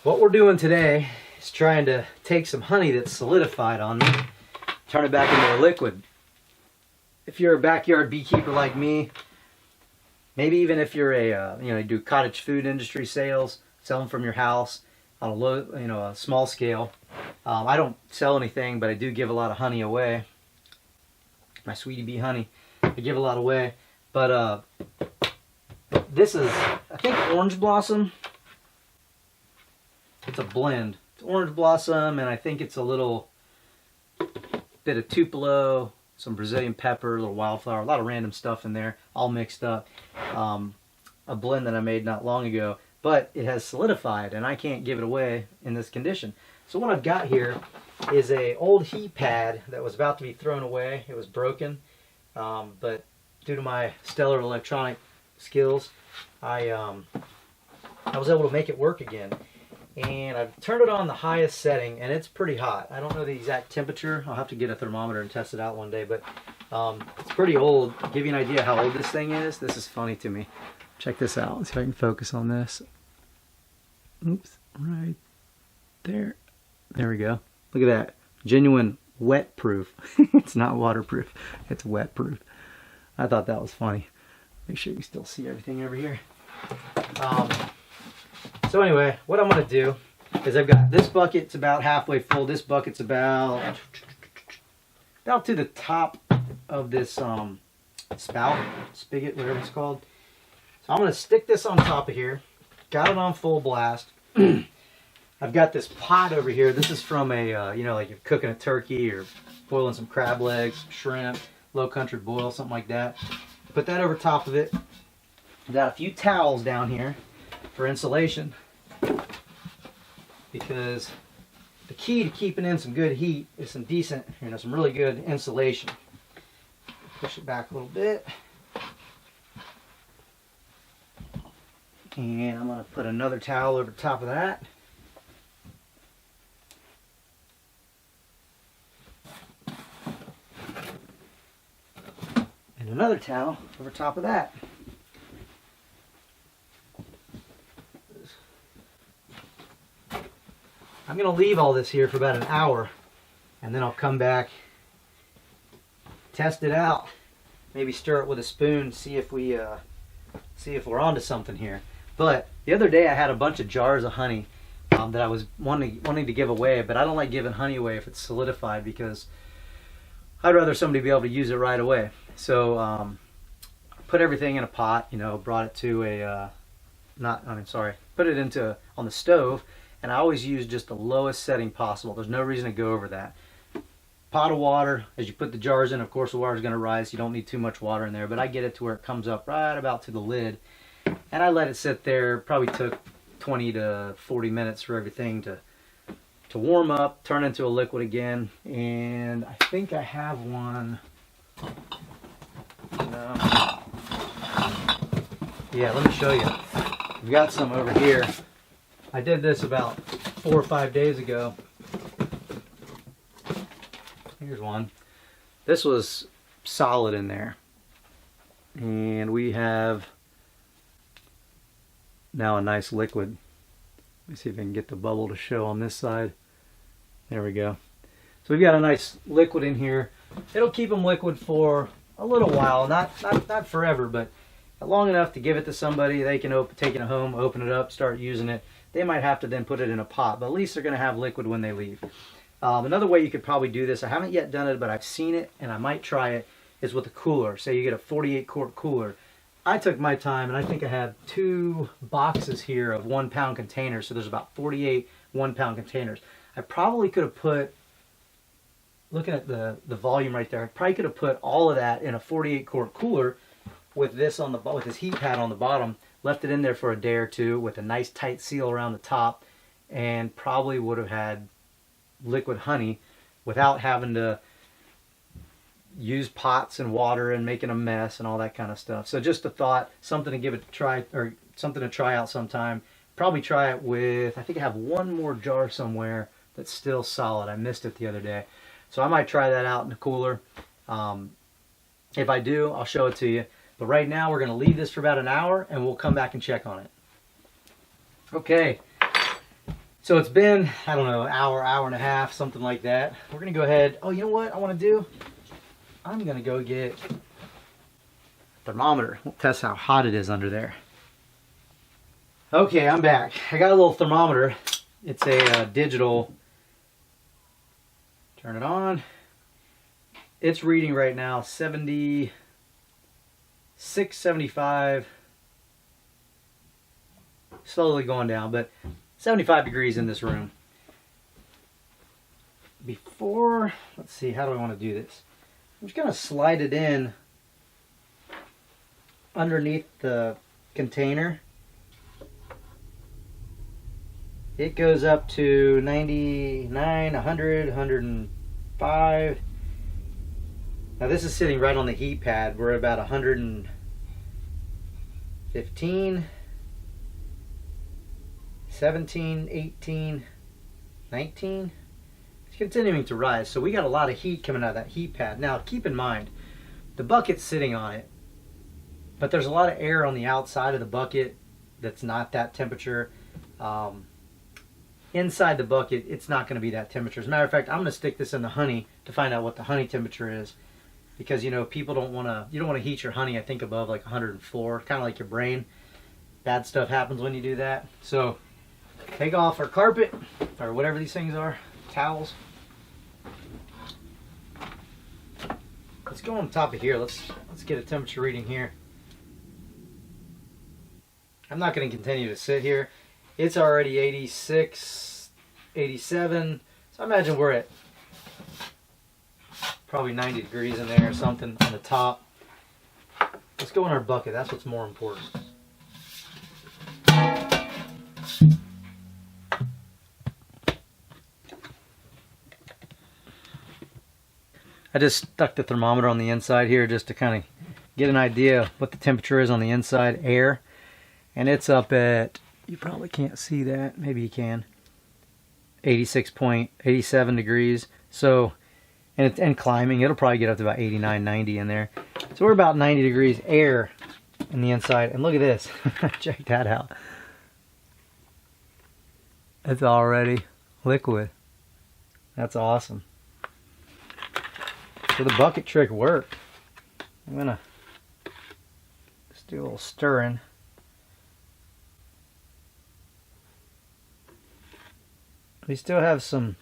What we're doing today is trying to take some honey that's solidified on me, turn it back into a liquid. If you're a backyard beekeeper like me, maybe even if you're a you do cottage food industry sales, sell them from your house on a low, a small scale. I don't sell anything, but I do give a lot of honey away. My sweetie bee honey, I give a lot away. But this is, I think, orange blossom. It's a blend. It's orange blossom, and I think it's a little bit of Tupelo, some Brazilian pepper, a little wildflower, a lot of random stuff in there, all mixed up. A blend that I made not long ago, but it has solidified, and I can't give it away in this condition. So what I've got here is a old heat pad that was about to be thrown away. It was broken, but due to my stellar electronic skills, I was able to make it work again. And I've turned it on the highest setting, and it's pretty hot. I don't know the exact temperature. I'll have to get a thermometer and test it out one day, but it's pretty old. To give you an idea how old this thing is, this is funny to me. Check this out. Let's see if I can focus on this. Oops, right there. There we go. Look at that. Genuine wet proof. It's not waterproof. It's wet proof. I thought that was funny. Make sure you can still see everything over here. So anyway, what I'm going to do is I've got this bucket. It's about halfway full. This bucket's about to the top of this spout, spigot, whatever it's called. So I'm going to stick this on top of here. Got it on full blast. I've got this pot over here. This is from a, like you're cooking a turkey or boiling some crab legs, shrimp, low country boil, something like that. Put that over top of it. Got a few towels down here for insulation, because the key to keeping in some good heat is some decent, some really good insulation. Push it back a little bit. And I'm going to put another towel over top of that. And another towel over top of that. I'm going to leave all this here for about an hour, and then I'll come back, test it out, maybe stir it with a spoon, see if we're onto something here. But the other day I had a bunch of jars of honey that I was wanting to give away, but I don't like giving honey away if it's solidified, because I'd rather somebody be able to use it right away. So I put everything in a pot, brought it to put it on the stove. And I always use just the lowest setting possible. There's no reason to go over that. Pot of water, as you put the jars in, of course the water is going to rise. You don't need too much water in there, but I get it to where it comes up right about to the lid. And I let it sit there. Probably took 20 to 40 minutes for everything to warm up, turn into a liquid again. And I think I have one. Yeah, let me show you. I've got some over here. I did this about 4 or 5 days ago. Here's one. This was solid in there. And we have now a nice liquid. Let me see if I can get the bubble to show on this side. There we go. So we've got a nice liquid in here. It'll keep them liquid for a little while. Not forever, but long enough to give it to somebody. They can take it home, open it up, start using it. They might have to then put it in a pot, but at least they're going to have liquid when they leave. Another way you could probably do this, I haven't yet done it, but I've seen it and I might try it, is with a cooler. Say you get a 48 quart cooler. I took my time, and I think I have 2 boxes here of 1 pound containers, so there's about 48 1 pound containers. I probably could have put, looking at the volume right there, I probably could have put all of that in a 48 quart cooler with this with this heat pad on the bottom. Left it in there for a day or two with a nice tight seal around the top, and probably would have had liquid honey without having to use pots and water and making a mess and all that kind of stuff. So just a thought, something to give it a try, or something to try out sometime. Probably try it with, I think I have one more jar somewhere that's still solid. I missed it the other day. So I might try that out in the cooler. If I do, I'll show it to you. But right now we're going to leave this for about an hour, and we'll come back and check on it. Okay, So it's been, I don't know, an hour, hour and a half, something like that. We're going to go ahead. Oh, you know what I want to do? I'm going to go get a thermometer. We'll test how hot it is under there. Okay, I'm back. I got a little thermometer. It's a digital. Turn it on. It's reading right now 76, 75. Slowly going down, but 75 degrees in this room. Before, let's see, how do I want to do this? I'm just going to slide it in underneath the container. It goes up to 99, 100, 105. Now this is sitting right on the heat pad. We're about 115, 17, 18, 19. It's continuing to rise. So we got a lot of heat coming out of that heat pad. Now keep in mind, the bucket's sitting on it, but there's a lot of air on the outside of the bucket that's not that temperature. Inside the bucket, it's not going to be that temperature. As a matter of fact, I'm going to stick this in the honey to find out what the honey temperature is. Because, you know, people don't want to, you don't want to heat your honey, I think, above like 104, kind of like your brain. Bad stuff happens when you do that. So, take off our carpet, or whatever these things are, towels. Let's go on top of here. Let's get a temperature reading here. I'm not going to continue to sit here. It's already 86, 87. So I imagine we're at probably 90 degrees in there or something on the top. Let's go in our bucket. That's what's more important. I just stuck the thermometer on the inside here just to kind of get an idea of what the temperature is on the inside air. And it's up at, you probably can't see that, maybe you can, 86.87 degrees. So, and climbing, it'll probably get up to about 89, 90 in there. So we're about 90 degrees air in the inside. And look at this, check that out. It's already liquid. That's awesome. So the bucket trick worked. I'm gonna just do a little stirring. We still have some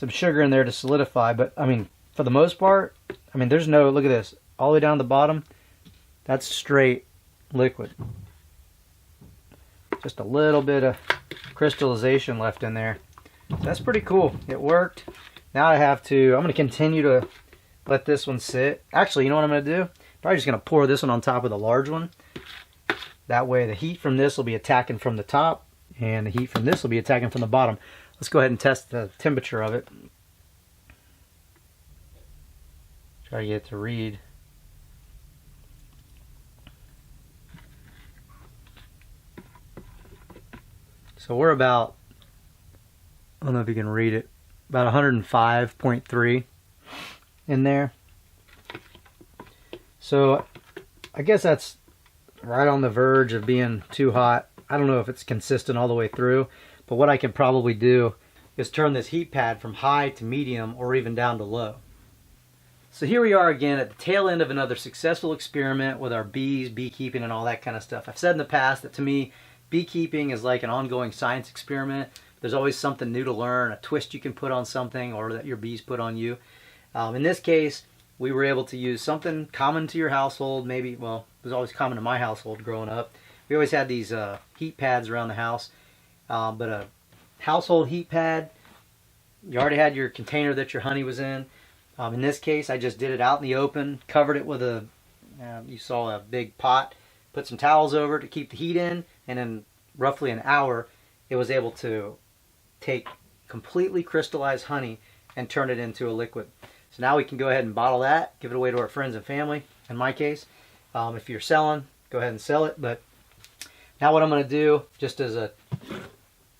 sugar in there to solidify, but I mean, for the most part, I mean, there's no, look at this, all the way down the bottom, that's straight liquid. Just a little bit of crystallization left in there. So that's pretty cool. It worked. Now I'm going to continue to let this one sit. Actually, you know what I'm going to do? Probably just going to pour this one on top of the large one. That way the heat from this will be attacking from the top, and the heat from this will be attacking from the bottom. Let's go ahead and test the temperature of it. Try to get it to read. So we're about, I don't know if you can read it, about 105.3 in there. So I guess that's right on the verge of being too hot. I don't know if it's consistent all the way through, but what I can probably do is turn this heat pad from high to medium or even down to low. So here we are again at the tail end of another successful experiment with our bees, beekeeping, and all that kind of stuff. I've said in the past that to me, beekeeping is like an ongoing science experiment. There's always something new to learn, a twist you can put on something, or that your bees put on you. In this case, we were able to use something common to your household, maybe, well, it was always common to my household growing up. We always had these heat pads around the house, but a household heat pad, you already had your container that your honey was in. In this case, I just did it out in the open, covered it with a, you saw a big pot, put some towels over it to keep the heat in, and in roughly an hour, it was able to take completely crystallized honey and turn it into a liquid. So now we can go ahead and bottle that, give it away to our friends and family, in my case. If you're selling, go ahead and sell it. But now what I'm going to do, just as a,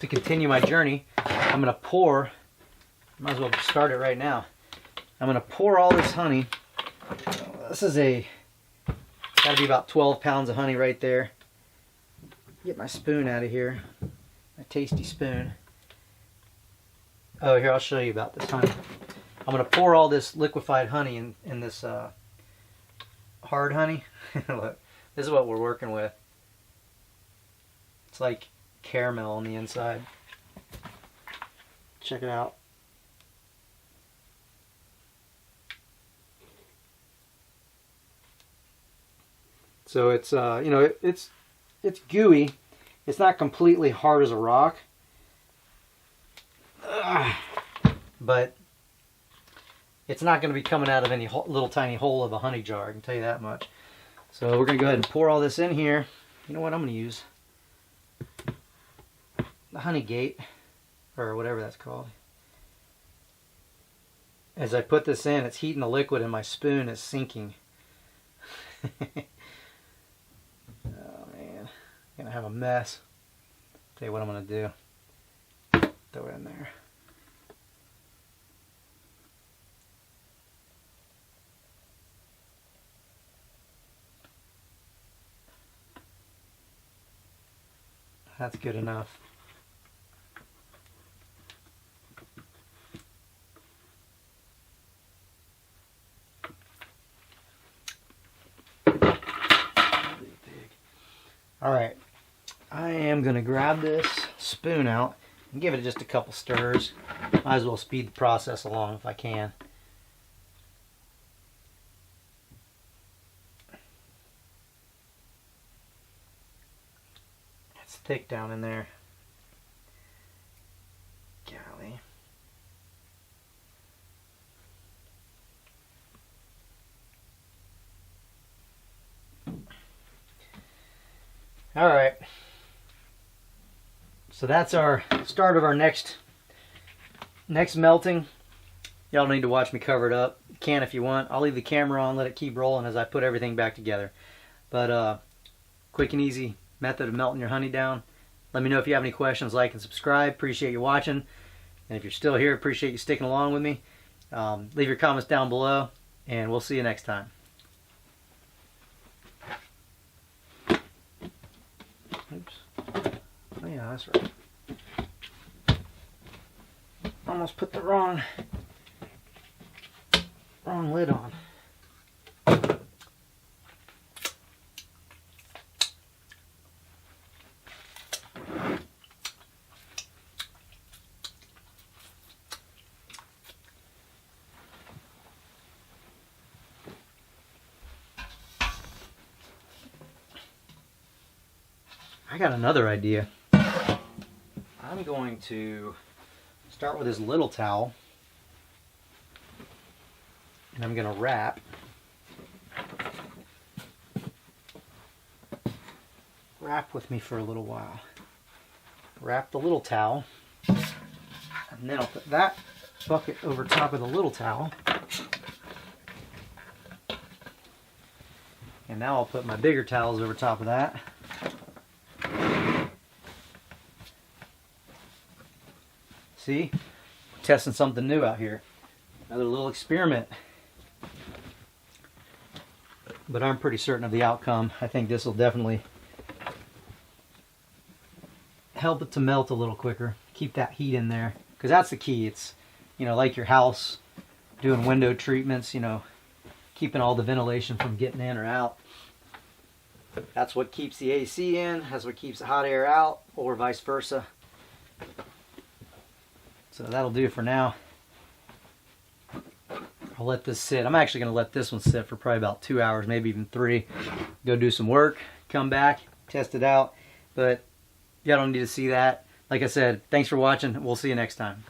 to continue my journey, I'm going to pour, might as well start it right now. I'm going to pour all this honey. This is a, it's got to be about 12 pounds of honey right there. Get my spoon out of here. My tasty spoon. Oh, here, I'll show you about this honey. I'm going to pour all this liquefied honey in this hard honey. Look, this is what we're working with. It's like caramel on the inside. Check it out. So it's you know, it's gooey. It's not completely hard as a rock. But it's not going to be coming out of any little tiny hole of a honey jar, I can tell you that much. So we're going to go ahead and pour all this in here. You know what I'm going to use? The honey gate, or whatever that's called. As I put this in, it's heating the liquid and my spoon is sinking. Oh man, I'm going to have a mess. Tell you what I'm going to do. Throw it in there. That's good enough. All right, I am going to grab this spoon out and give it just a couple stirs. Might as well speed the process along if I can. It's thick down in there. Golly. All right. So that's our start of our next melting. Y'all need to watch me cover it up. You can if you want. I'll leave the camera on, let it keep rolling as I put everything back together. But quick and easy method of melting your honey down. Let me know if you have any questions. Like and subscribe. Appreciate you watching. And if you're still here, appreciate you sticking along with me. Leave your comments down below, and we'll see you next time. Oops. Oh yeah, that's right. Almost put the wrong lid on. I got another idea. I'm going to start with this little towel, and I'm going to wrap with me for a little while. Wrap the little towel, and then I'll put that bucket over top of the little towel, and now I'll put my bigger towels over top of that. See, we're testing something new out here. Another little experiment. But I'm pretty certain of the outcome. I think this will definitely help it to melt a little quicker. Keep that heat in there, because that's the key. It's, you know, like your house, doing window treatments, you know, keeping all the ventilation from getting in or out. That's what keeps the AC in. That's what keeps the hot air out, or vice versa. So that'll do for now. I'll let this sit. I'm actually going to let this one sit for probably about 2 hours, maybe even 3. Go do some work, come back, test it out. But y'all don't need to see that. Like I said, thanks for watching. We'll see you next time.